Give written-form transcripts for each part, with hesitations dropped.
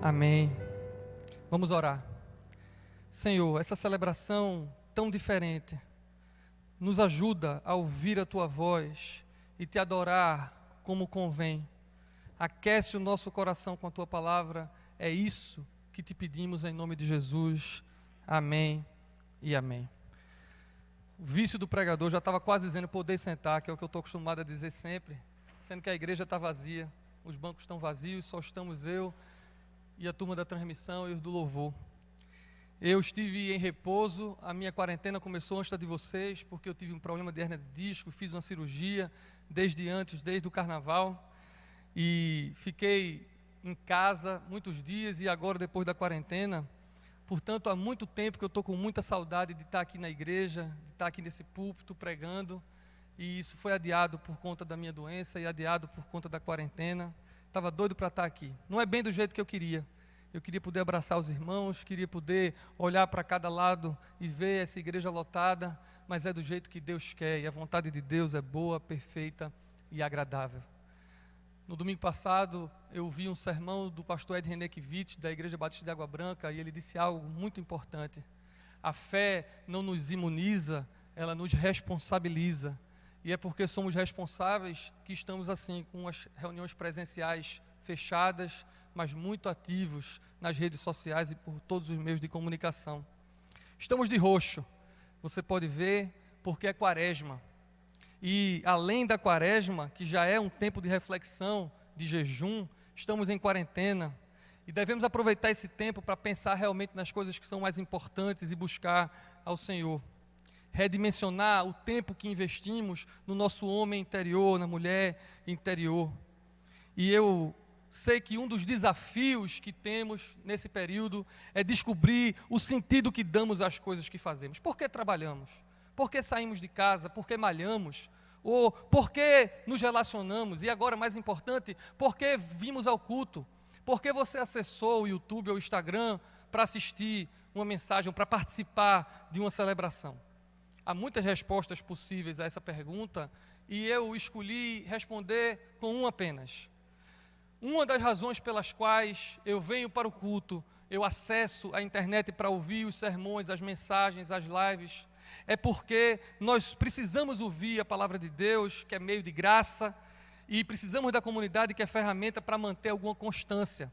Amém. Vamos orar. Senhor, essa celebração tão diferente nos ajuda a ouvir a Tua voz e Te adorar como convém. Aquece o nosso coração com a Tua palavra. É isso que Te pedimos em nome de Jesus. Amém e amém. O vício do pregador, já estava quase dizendo poder sentar, que é o que eu estou acostumado a dizer sempre, sendo que a igreja está vazia, os bancos estão vazios, só estamos eu e a turma da transmissão e os do louvor. Eu estive em repouso, a minha quarentena começou antes da de vocês, porque eu tive um problema de hérnia de disco, fiz uma cirurgia desde o carnaval, e fiquei em casa muitos dias, e agora depois da quarentena, portanto há muito tempo que eu estou com muita saudade de estar aqui na igreja, de estar aqui nesse púlpito pregando, e isso foi adiado por conta da minha doença e adiado por conta da quarentena. Estava doido para estar aqui. Não é bem do jeito que eu queria. Eu queria poder abraçar os irmãos, queria poder olhar para cada lado e ver essa igreja lotada, mas é do jeito que Deus quer, e a vontade de Deus é boa, perfeita e agradável. No domingo passado, eu ouvi um sermão do pastor Ed René Kivitch, da Igreja Batista de Água Branca, e ele disse algo muito importante. A fé não nos imuniza, ela nos responsabiliza. E é porque somos responsáveis que estamos assim, com as reuniões presenciais fechadas, mas muito ativos nas redes sociais e por todos os meios de comunicação. Estamos de roxo, você pode ver, porque é quaresma. E além da quaresma, que já é um tempo de reflexão, de jejum, estamos em quarentena. E devemos aproveitar esse tempo para pensar realmente nas coisas que são mais importantes e buscar ao Senhor. Redimensionar o tempo que investimos no nosso homem interior, na mulher interior. E eu sei que um dos desafios que temos nesse período é descobrir o sentido que damos às coisas que fazemos. Por que trabalhamos? Por que saímos de casa? Por que malhamos? Ou por que nos relacionamos? E agora, mais importante, por que vimos ao culto? Por que você acessou o YouTube ou o Instagram para assistir uma mensagem ou para participar de uma celebração? Há muitas respostas possíveis a essa pergunta e eu escolhi responder com uma apenas. Uma das razões pelas quais eu venho para o culto, eu acesso a internet para ouvir os sermões, as mensagens, as lives, é porque nós precisamos ouvir a palavra de Deus, que é meio de graça, e precisamos da comunidade, que é ferramenta para manter alguma constância.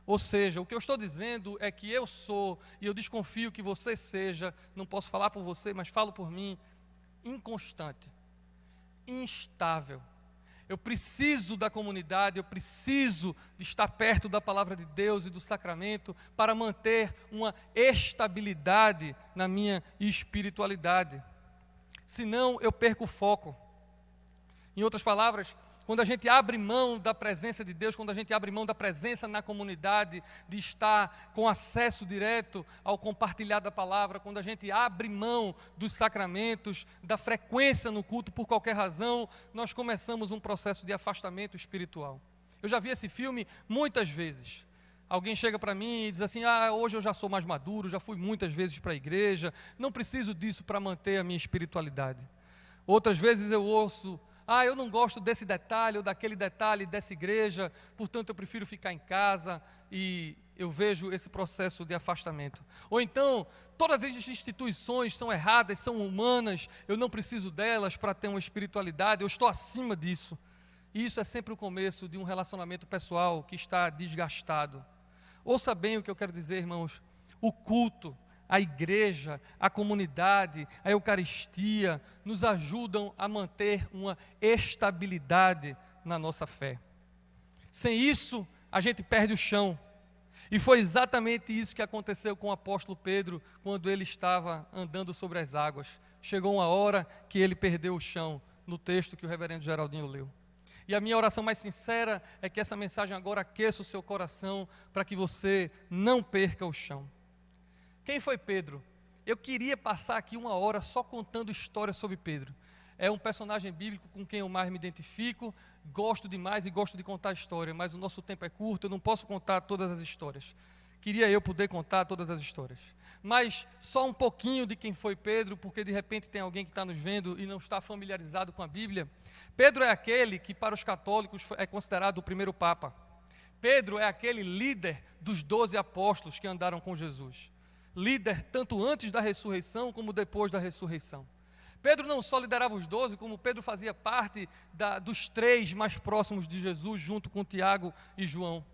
Ou seja, o que eu estou dizendo é que eu sou, e eu desconfio que você seja, não posso falar por você, mas falo por mim, inconstante, instável. Eu preciso da comunidade, eu preciso de estar perto da palavra de Deus e do sacramento para manter uma estabilidade na minha espiritualidade. Senão eu perco o foco. Em outras palavras, quando a gente abre mão da presença de Deus, quando a gente abre mão da presença na comunidade, de estar com acesso direto ao compartilhar da palavra, quando a gente abre mão dos sacramentos, da frequência no culto por qualquer razão, nós começamos um processo de afastamento espiritual. Eu já vi esse filme muitas vezes. Alguém chega para mim e diz assim, hoje eu já sou mais maduro, já fui muitas vezes para a igreja, não preciso disso para manter a minha espiritualidade. Outras vezes eu ouço, eu não gosto desse detalhe ou daquele detalhe dessa igreja, portanto eu prefiro ficar em casa, e eu vejo esse processo de afastamento. Ou então, todas as instituições são erradas, são humanas, eu não preciso delas para ter uma espiritualidade, eu estou acima disso. E isso é sempre o começo de um relacionamento pessoal que está desgastado. Ouça bem o que eu quero dizer, irmãos, o culto, a igreja, a comunidade, a Eucaristia, nos ajudam a manter uma estabilidade na nossa fé. Sem isso, a gente perde o chão. E foi exatamente isso que aconteceu com o apóstolo Pedro, quando ele estava andando sobre as águas. Chegou uma hora que ele perdeu o chão, no texto que o reverendo Geraldinho leu. E a minha oração mais sincera é que essa mensagem agora aqueça o seu coração, para que você não perca o chão. Quem foi Pedro? Eu queria passar aqui uma hora só contando histórias sobre Pedro. É um personagem bíblico com quem eu mais me identifico, gosto demais e gosto de contar história, mas o nosso tempo é curto, eu não posso contar todas as histórias. Queria eu poder contar todas as histórias. Mas só um pouquinho de quem foi Pedro, porque de repente tem alguém que está nos vendo e não está familiarizado com a Bíblia. Pedro é aquele que para os católicos é considerado o primeiro Papa. Pedro é aquele líder dos 12 apóstolos que andaram com Jesus. Líder tanto antes da ressurreição como depois da ressurreição. Pedro não só liderava os 12, como Pedro fazia parte dos 3 mais próximos de Jesus, junto com Tiago e João.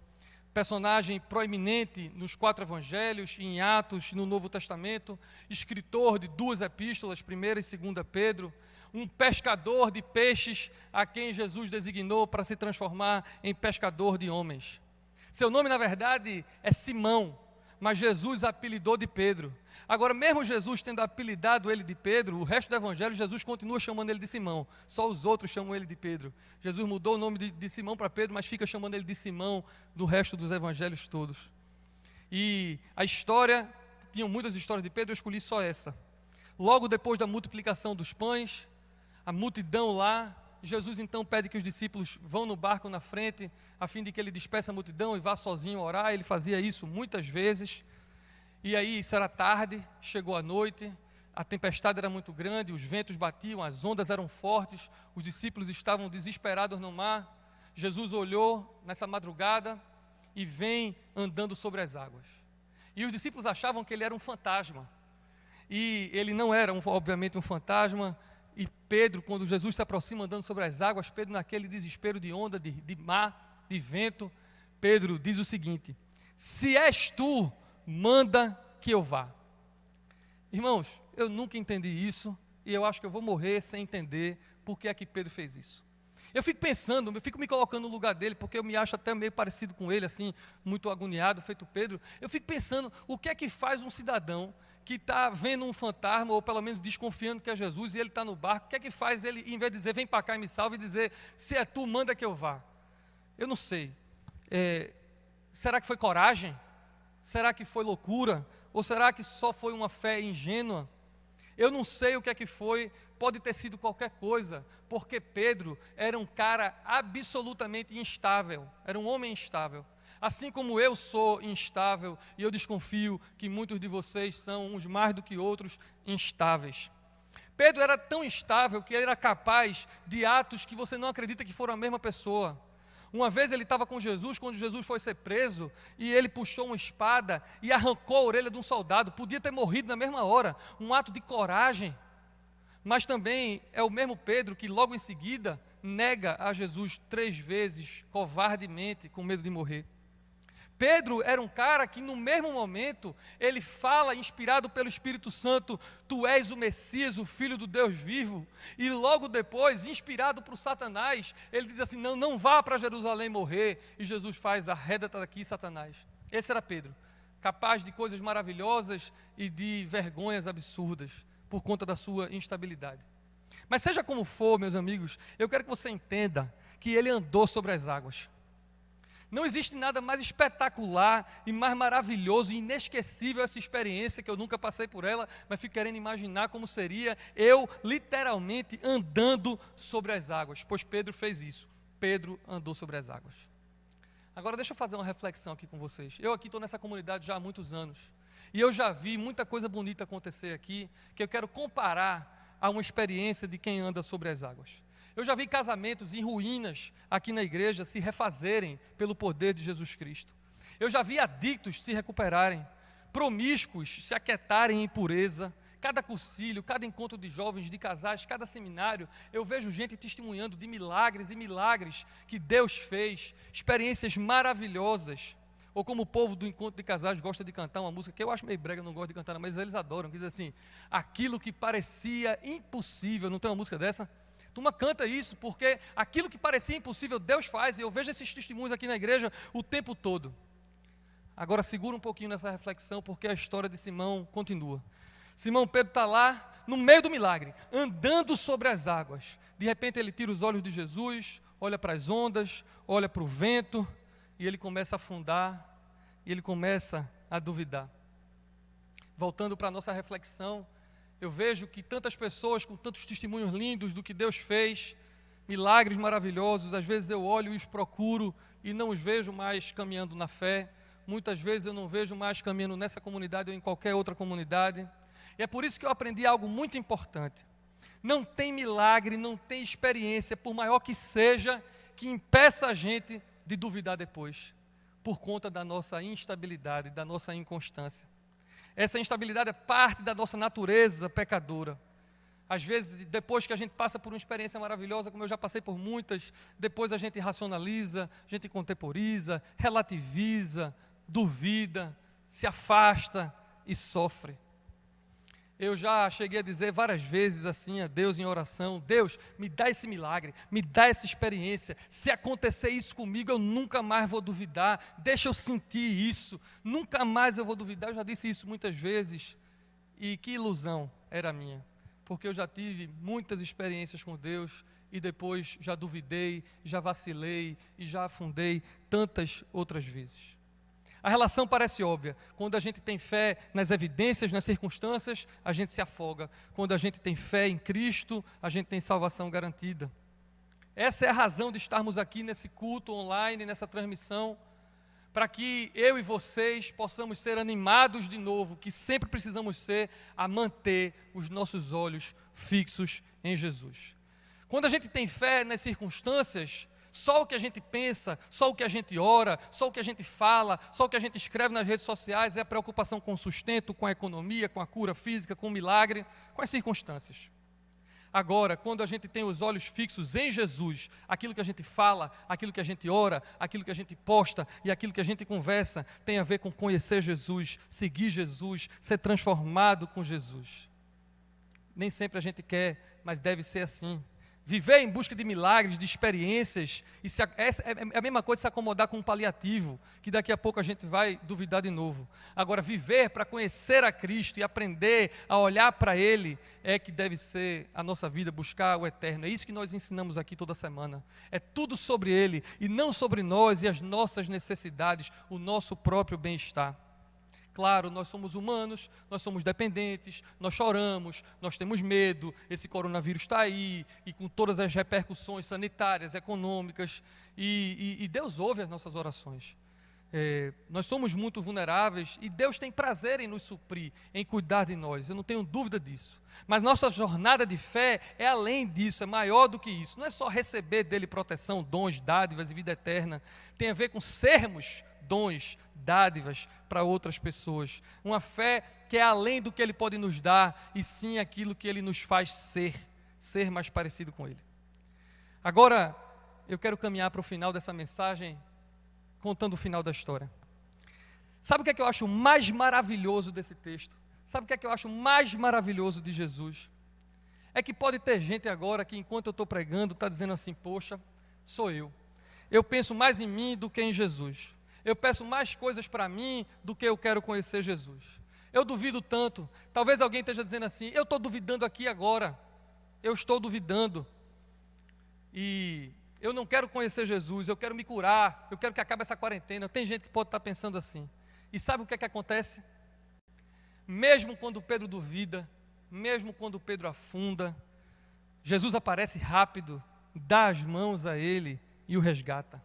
Personagem proeminente nos 4 evangelhos, em Atos, no Novo Testamento, escritor de 2 epístolas, 1ª e 2ª Pedro, um pescador de peixes a quem Jesus designou para se transformar em pescador de homens. Seu nome, na verdade, é Simão, mas Jesus apelidou de Pedro. Agora, mesmo Jesus tendo apelidado ele de Pedro, o resto do evangelho, Jesus continua chamando ele de Simão. Só os outros chamam ele de Pedro. Jesus mudou o nome de Simão para Pedro, mas fica chamando ele de Simão no resto dos evangelhos todos. E a história, tinham muitas histórias de Pedro, eu escolhi só essa. Logo depois da multiplicação dos pães, a multidão lá, Jesus então pede que os discípulos vão no barco na frente, a fim de que ele despeça a multidão e vá sozinho orar. Ele fazia isso muitas vezes. E aí, isso era tarde, chegou a noite, a tempestade era muito grande, os ventos batiam, as ondas eram fortes, os discípulos estavam desesperados no mar. Jesus olhou nessa madrugada e vem andando sobre as águas. E os discípulos achavam que ele era um fantasma. E ele não era, obviamente, um fantasma. E Pedro, quando Jesus se aproxima andando sobre as águas, Pedro, naquele desespero de onda, de mar, de vento, Pedro diz o seguinte: se és tu, manda que eu vá. Irmãos, eu nunca entendi isso, e eu acho que eu vou morrer sem entender por que é que Pedro fez isso. Eu fico pensando, eu fico me colocando no lugar dele, porque eu me acho até meio parecido com ele, assim, muito agoniado, feito Pedro. Eu fico pensando, o que é que faz um cidadão que está vendo um fantasma, ou pelo menos desconfiando que é Jesus, e ele está no barco, o que é que faz ele, em vez de dizer, vem para cá e me salve, dizer, se é tu, manda que eu vá? Eu não sei. Será que foi coragem? Será que foi loucura? Ou será que só foi uma fé ingênua? Eu não sei o que é que foi, pode ter sido qualquer coisa, porque Pedro era um cara absolutamente instável, era um homem instável. Assim como eu sou instável, e eu desconfio que muitos de vocês são, uns mais do que outros, instáveis. Pedro era tão instável que ele era capaz de atos que você não acredita que foram a mesma pessoa. Uma vez ele estava com Jesus, quando Jesus foi ser preso, e ele puxou uma espada e arrancou a orelha de um soldado. Podia ter morrido na mesma hora, um ato de coragem. Mas também é o mesmo Pedro que logo em seguida nega a Jesus 3 vezes, covardemente, com medo de morrer. Pedro era um cara que no mesmo momento, ele fala, inspirado pelo Espírito Santo, tu és o Messias, o Filho do Deus vivo, e logo depois, inspirado por Satanás, ele diz assim, não vá para Jerusalém morrer, e Jesus faz, arreda-te daqui, Satanás. Esse era Pedro, capaz de coisas maravilhosas e de vergonhas absurdas, por conta da sua instabilidade. Mas seja como for, meus amigos, eu quero que você entenda que ele andou sobre as águas. Não existe nada mais espetacular e mais maravilhoso e inesquecível essa experiência, que eu nunca passei por ela, mas fico querendo imaginar como seria eu literalmente andando sobre as águas, pois Pedro fez isso. Pedro andou sobre as águas. Agora deixa eu fazer uma reflexão aqui com vocês. Eu aqui estou nessa comunidade já há muitos anos, e eu já vi muita coisa bonita acontecer aqui, que eu quero comparar a uma experiência de quem anda sobre as águas. Eu já vi casamentos em ruínas aqui na igreja se refazerem pelo poder de Jesus Cristo. Eu já vi adictos se recuperarem, promíscuos se aquietarem em pureza. Cada cursilho, cada encontro de jovens, de casais, cada seminário, eu vejo gente testemunhando de milagres e milagres que Deus fez, experiências maravilhosas. Ou como o povo do encontro de casais gosta de cantar uma música, que eu acho meio brega, eu não gosto de cantar, mas eles adoram, que diz assim, aquilo que parecia impossível. Não tem uma música dessa? Turma canta isso, porque aquilo que parecia impossível, Deus faz, e eu vejo esses testemunhos aqui na igreja o tempo todo. Agora segura um pouquinho nessa reflexão, porque a história de Simão continua. Simão Pedro está lá, no meio do milagre, andando sobre as águas. De repente ele tira os olhos de Jesus, olha para as ondas, olha para o vento, e ele começa a afundar, e ele começa a duvidar. Voltando para a nossa reflexão, eu vejo que tantas pessoas com tantos testemunhos lindos do que Deus fez, milagres maravilhosos, às vezes eu olho e os procuro e não os vejo mais caminhando na fé. Muitas vezes eu não vejo mais caminhando nessa comunidade ou em qualquer outra comunidade. E é por isso que eu aprendi algo muito importante. Não tem milagre, não tem experiência, por maior que seja, que impeça a gente de duvidar depois. por conta da nossa instabilidade, da nossa inconstância. Essa instabilidade é parte da nossa natureza pecadora. Às vezes, depois que a gente passa por uma experiência maravilhosa, como eu já passei por muitas, depois a gente racionaliza, a gente contemporiza, relativiza, duvida, se afasta e sofre. Eu já cheguei a dizer várias vezes assim a Deus em oração: Deus, me dá esse milagre, me dá essa experiência. Se acontecer isso comigo, eu nunca mais vou duvidar. Deixa eu sentir isso, nunca mais eu vou duvidar. Eu já disse isso muitas vezes. E que ilusão era minha, porque eu já tive muitas experiências com Deus e depois já duvidei, já vacilei e já afundei tantas outras vezes. A relação parece óbvia. Quando a gente tem fé nas evidências, nas circunstâncias, a gente se afoga. Quando a gente tem fé em Cristo, a gente tem salvação garantida. Essa é a razão de estarmos aqui nesse culto online, nessa transmissão, para que eu e vocês possamos ser animados de novo, que sempre precisamos ser, a manter os nossos olhos fixos em Jesus. Quando a gente tem fé nas circunstâncias, só o que a gente pensa, só o que a gente ora, só o que a gente fala, só o que a gente escreve nas redes sociais é a preocupação com o sustento, com a economia, com a cura física, com o milagre, com as circunstâncias. Agora, quando a gente tem os olhos fixos em Jesus, aquilo que a gente fala, aquilo que a gente ora, aquilo que a gente posta e aquilo que a gente conversa tem a ver com conhecer Jesus, seguir Jesus, ser transformado com Jesus. Nem sempre a gente quer, mas deve ser assim. Viver em busca de milagres, de experiências, é a mesma coisa de se acomodar com um paliativo, que daqui a pouco a gente vai duvidar de novo. Agora, viver para conhecer a Cristo e aprender a olhar para Ele, é que deve ser a nossa vida, buscar o eterno. É isso que nós ensinamos aqui toda semana. É tudo sobre Ele e não sobre nós e as nossas necessidades, o nosso próprio bem-estar. Claro, nós somos humanos, nós somos dependentes, nós choramos, nós temos medo, esse coronavírus está aí, e com todas as repercussões sanitárias, econômicas, e Deus ouve as nossas orações. Nós somos muito vulneráveis e Deus tem prazer em nos suprir, em cuidar de nós, eu não tenho dúvida disso. Mas nossa jornada de fé é além disso, é maior do que isso. Não é só receber dele proteção, dons, dádivas e vida eterna, tem a ver com sermos dons, dádivas para outras pessoas. Uma fé que é além do que Ele pode nos dar, e sim aquilo que Ele nos faz ser mais parecido com Ele. Agora, eu quero caminhar para o final dessa mensagem, contando o final da história. Sabe o que é que eu acho mais maravilhoso desse texto? Sabe o que é que eu acho mais maravilhoso de Jesus? É que pode ter gente agora que, enquanto eu estou pregando, está dizendo assim: poxa, sou eu. Eu penso mais em mim do que em Jesus. Eu peço mais coisas para mim do que eu quero conhecer Jesus. Eu duvido tanto. Talvez alguém esteja dizendo assim: eu estou duvidando aqui agora. Eu estou duvidando. E eu não quero conhecer Jesus, eu quero me curar, eu quero que acabe essa quarentena. Tem gente que pode estar pensando assim. E sabe o que é que acontece? Mesmo quando Pedro duvida, mesmo quando Pedro afunda, Jesus aparece rápido, dá as mãos a ele e o resgata.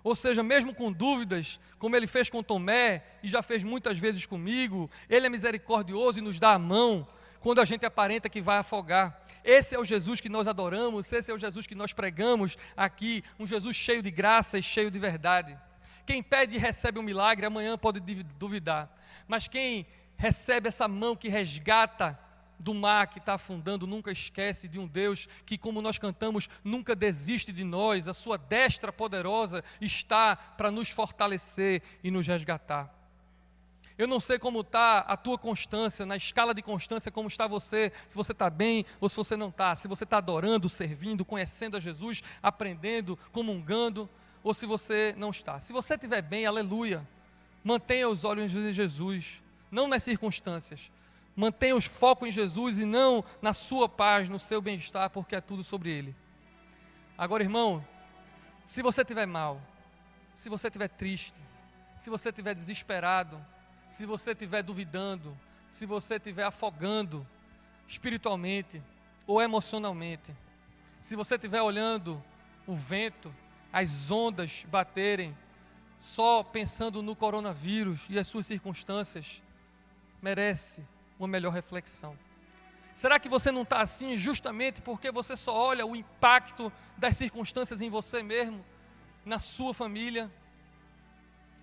Ou seja, mesmo com dúvidas, como Ele fez com Tomé e já fez muitas vezes comigo, Ele é misericordioso e nos dá a mão quando a gente aparenta que vai afogar. Esse é o Jesus que nós adoramos, esse é o Jesus que nós pregamos aqui, um Jesus cheio de graça e cheio de verdade. Quem pede e recebe um milagre, amanhã pode duvidar, mas quem recebe essa mão que resgata do mar que está afundando, nunca esquece de um Deus que, como nós cantamos, nunca desiste de nós. A sua destra poderosa está para nos fortalecer e nos resgatar. Eu não sei como está a tua constância, na escala de constância, como está você, se você está bem ou se você não está, se você está adorando, servindo, conhecendo a Jesus, aprendendo, comungando, ou se você não está. Se você estiver bem, aleluia, mantenha os olhos em Jesus, não nas circunstâncias. Mantenha os foco em Jesus e não na sua paz, no seu bem-estar, porque é tudo sobre Ele. Agora, irmão, se você estiver mal, se você estiver triste, se você estiver desesperado, se você estiver duvidando, se você estiver afogando espiritualmente ou emocionalmente, se você estiver olhando o vento, as ondas baterem, só pensando no coronavírus e as suas circunstâncias, merece uma melhor reflexão. Será que você não está assim justamente porque você só olha o impacto das circunstâncias em você mesmo, na sua família?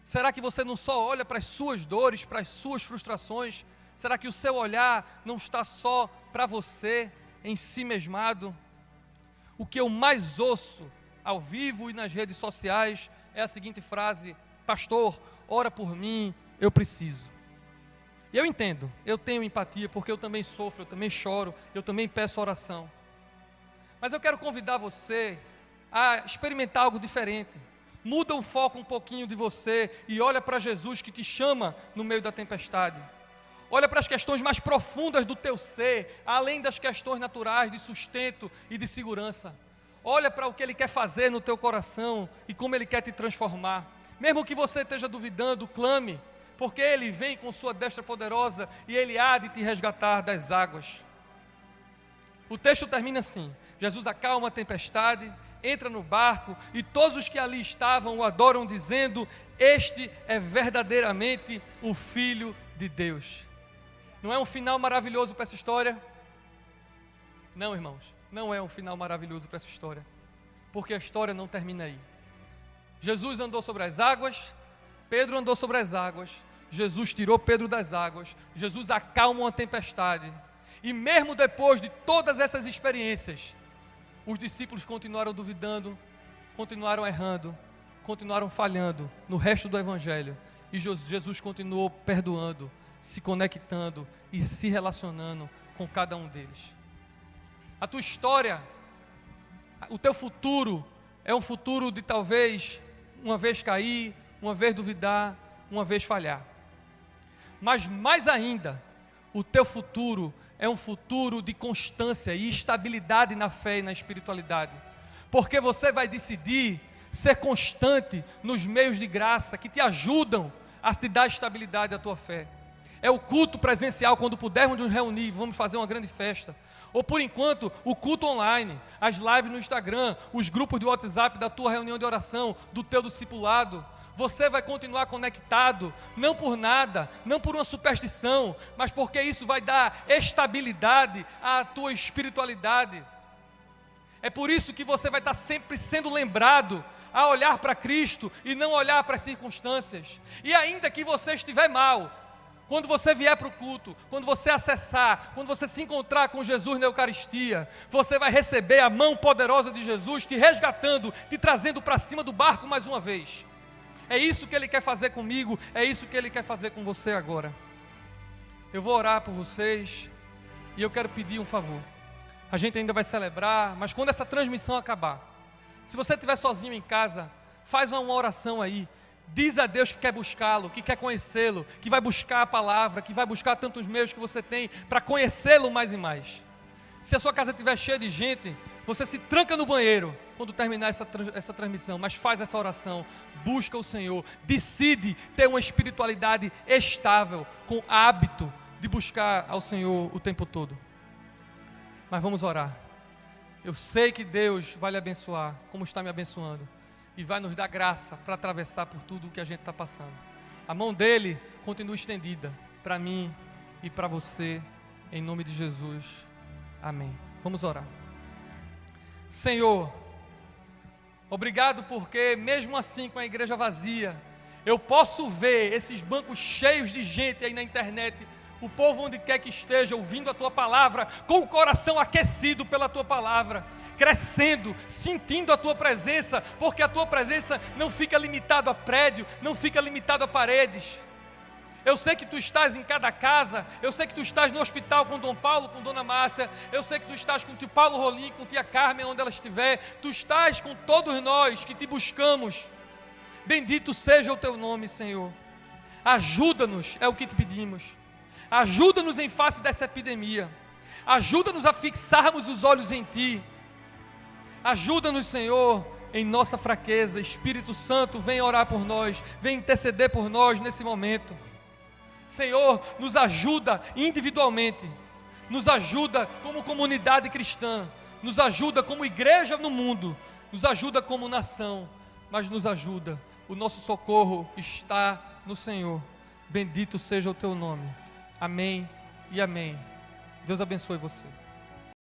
Será que você não só olha para as suas dores, para as suas frustrações? Será que o seu olhar não está só para você, em si mesmado? O que eu mais ouço ao vivo e nas redes sociais é a seguinte frase: pastor, ora por mim, eu preciso. E eu entendo, eu tenho empatia, porque eu também sofro, eu também choro, eu também peço oração. Mas eu quero convidar você a experimentar algo diferente. Muda o foco um pouquinho de você e olha para Jesus que te chama no meio da tempestade. Olha para as questões mais profundas do teu ser, além das questões naturais de sustento e de segurança. Olha para o que Ele quer fazer no teu coração e como Ele quer te transformar. Mesmo que você esteja duvidando, clame, porque Ele vem com sua destra poderosa e Ele há de te resgatar das águas. O texto termina assim: Jesus acalma a tempestade, entra no barco e todos os que ali estavam o adoram, dizendo: este é verdadeiramente o Filho de Deus. Não é um final maravilhoso para essa história? Não, irmãos, não é um final maravilhoso para essa história, porque a história não termina aí. Jesus andou sobre as águas, Pedro andou sobre as águas, Jesus tirou Pedro das águas, Jesus acalma uma tempestade, e mesmo depois de todas essas experiências, os discípulos continuaram duvidando, continuaram errando, continuaram falhando no resto do Evangelho, e Jesus continuou perdoando, se conectando e se relacionando com cada um deles. A tua história, o teu futuro é um futuro de talvez uma vez cair, uma vez duvidar, uma vez falhar. Mas mais ainda, o teu futuro é um futuro de constância e estabilidade na fé e na espiritualidade. Porque você vai decidir ser constante nos meios de graça que te ajudam a te dar estabilidade à tua fé. É o culto presencial, quando pudermos nos reunir, vamos fazer uma grande festa. Ou por enquanto, o culto online, as lives no Instagram, os grupos de WhatsApp da tua reunião de oração, do teu discipulado. Você vai continuar conectado, não por nada, não por uma superstição, mas porque isso vai dar estabilidade à tua espiritualidade. É por isso que você vai estar sempre sendo lembrado a olhar para Cristo e não olhar para as circunstâncias. E ainda que você estiver mal, quando você vier para o culto, quando você acessar, quando você se encontrar com Jesus na Eucaristia, você vai receber a mão poderosa de Jesus te resgatando, te trazendo para cima do barco mais uma vez. É isso que Ele quer fazer comigo, é isso que Ele quer fazer com você agora. Eu vou orar por vocês e eu quero pedir um favor. A gente ainda vai celebrar, mas quando essa transmissão acabar, se você estiver sozinho em casa, faz uma oração aí. Diz a Deus que quer buscá-lo, que quer conhecê-lo, que vai buscar a palavra, que vai buscar tantos meios que você tem para conhecê-lo mais e mais. Se a sua casa estiver cheia de gente, você se tranca no banheiro quando terminar essa transmissão, mas faz essa oração, busca o Senhor, decide ter uma espiritualidade estável, com hábito de buscar ao Senhor o tempo todo. Mas vamos orar. Eu sei que Deus vai lhe abençoar, como está me abençoando, e vai nos dar graça para atravessar por tudo o que a gente está passando. A mão dele continua estendida para mim e para você, em nome de Jesus. Amém. Vamos orar. Senhor, obrigado porque mesmo assim com a igreja vazia, eu posso ver esses bancos cheios de gente aí na internet, o povo onde quer que esteja ouvindo a Tua palavra, com o coração aquecido pela Tua palavra, crescendo, sentindo a Tua presença, porque a Tua presença não fica limitado a prédio, não fica limitado a paredes. Eu sei que Tu estás em cada casa, eu sei que Tu estás no hospital com Dom Paulo, com Dona Márcia, eu sei que Tu estás com Tio Paulo Rolim, com Tia Carmen, onde ela estiver, Tu estás com todos nós que Te buscamos. Bendito seja o Teu nome, Senhor. Ajuda-nos, é o que Te pedimos. Ajuda-nos em face dessa epidemia. Ajuda-nos a fixarmos os olhos em Ti. Ajuda-nos, Senhor, em nossa fraqueza. Espírito Santo, vem orar por nós, vem interceder por nós nesse momento. Senhor, nos ajuda individualmente, nos ajuda como comunidade cristã, nos ajuda como igreja no mundo, nos ajuda como nação, mas nos ajuda. O nosso socorro está no Senhor. Bendito seja o Teu nome. Amém e amém. Deus abençoe você.